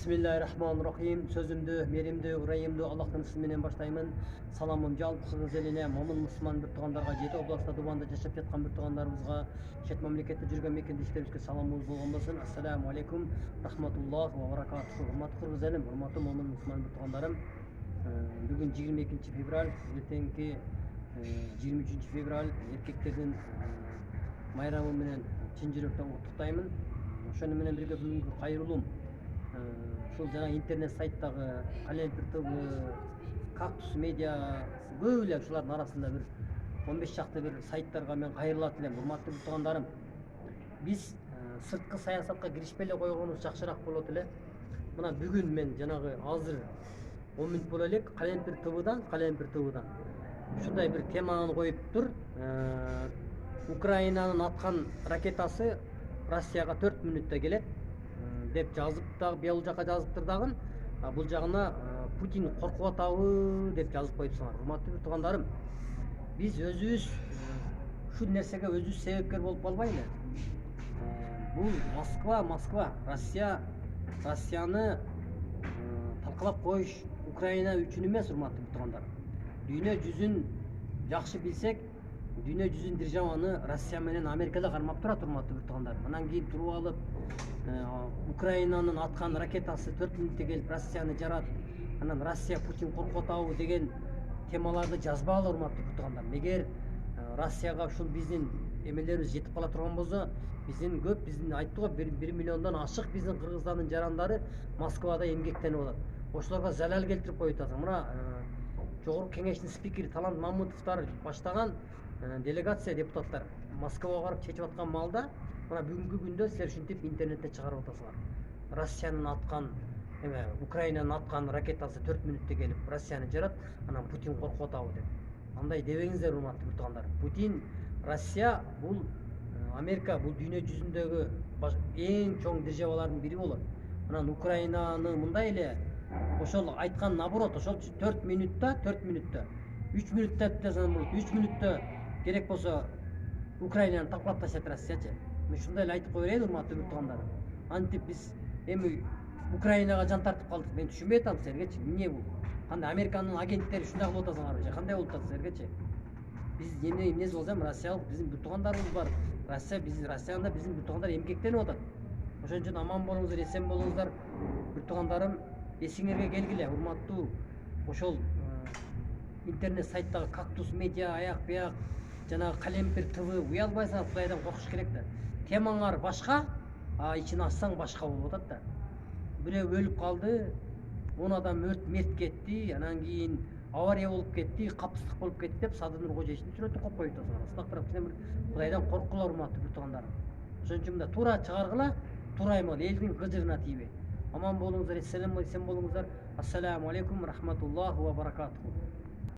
Bismillahirrahmanirrahim. Sözümdü, merimdi, urayımdı Allah'tan isminden başlayman. Salamım жалпы кыргыз элине, момун мусулман бир туугандарга, жети областта Дубанда жашап жаткан бир туугандарыбызга, чет мамлекетте жүргөн мекендештерибизге саламыбыз болгон болсун. Ассаламу алейкум, рахматуллах ва баракатуху. Урматтуу кыргыз элим, урматтуу момун мусулман бир туугандарым. Бүгүн 22 февраль, эртеңки 23 февраль эркектердин майрамы менен чын жүрөктөн куттуктаймын. Ошону менен бирге бүгүнкү кайрылуум ушул жана интернет сайттагы Калемпир ТВ, Кактус медиа көп эле ушулардын арасында бир 15 чакты бир сайттарга мен кайрылат элем. Урматтуу туугандарым, биз сырткы саясатка киришпей эле койгонубуз жакшыраак болот эле. Мына бүгүн мен жанагы азыр 10 мүнөт боло элек Калемпир ТВдан ушундай бир теманы коюптур. Украинанын аткан ракетасы Россияга 4 мүнөттө келет деп жазып дагы бул жака жазыптыр дагы. Бул жагына Путин коркуп атабы деп жазып коюпсуңар. Урматтуу туугандарым, биз өзүбүз ушул нерсеге өзүбүз себепкер болуп калбайлы. Бул Москва, Россияны талкалап коюш Украина үчүн эмес, урматтуу туугандарым. Дүйнө жүзүн жакшы билсек, дүйнө жүзүн державаны Россия менен Америкада кармап турат, урматтуу туугандарым. Анан кийин туруп алып Украинанын аткан ракетасы 4 мүнөттө келип Россияны жарат. Анан Россия Путин коркуп атабы деген темаларды жазбагыла, урматтуу туугандарым. Эгер Россияга ушул биздин эмелерибиз жетип кала турган болсо, биздин айттык го 1 миллиондон ашык биздин кыргыздардын жарандары Москвада эмгектенип атат. Ошолорго залал келтирип коюп атат. Мына жогорку кеңештин спикери Талант Мамытовдор баштаган делегация депутаттар Москвага барып чечип аткан маалда, мына бүгүнкү күндө силер ушинтип интернетте чыгарып атасыңар. Россиянын аткан Украинанын аткан ракетасы 4 мүнөттө келип Россияны жарат, анан Путин коркуп атабы деп. Андай дебеңиздер, урматтуу туугандар. Путин, Россия бул Америка, бул дүйнө жүзүндөгү эң чоң державалардын бири болот. Анан Украинаны мындай эле ошол айткан наоборот, ошол 4 мүнөттө 3 мүнөттө десем болот. 3 мүнөттө керек болсо Украинаны таклап таштайт Россиячы. Мен ушундай эле айтып кое берейин, урматтуу туугандар. Антип биз эми Украинага жан тартып калдык. Мен түшүнбөй атам силергечи. Эмне бул? Кандай Американын агенттери ушундай кылып атасыңарбы же? Кандай болуп атат силергечи? Биз эмнеси болсо Россиялык биздин бир туугандарыбыз бар. Россияда биздин бир туугандар эмгектенип атат. Ошон үчүн аман болуңуздар, эсен болуңуздар. Бир туугандарым, эсиңерге келгиле, урматтуу ошол интернет сайттагы Кактус медиа, аяк бияк, жанагы Калемпир ТВ уялбайсыңар, Кудайдан коркуш керек да. Темаңар башка, ичин ачсаң башка болуп атат да. Бирөө өлүп калды, 10 адам мерт кетти, анан кийин авария болуп кетти, капыстык болуп кетти деп Садыр Кожоевдин сүрөтүн коюп коюп атасыңар. Астакырып, силер Кудайдан корккула, урматтуу туугандар. Ошон үчүн мында туура чыгаргыла, туура айма, элдин кыжырына тийбей. Аман болуңуздар, эсен болуңуздар. Ассаламу алейкум, рахматуллахи ва баракатуху.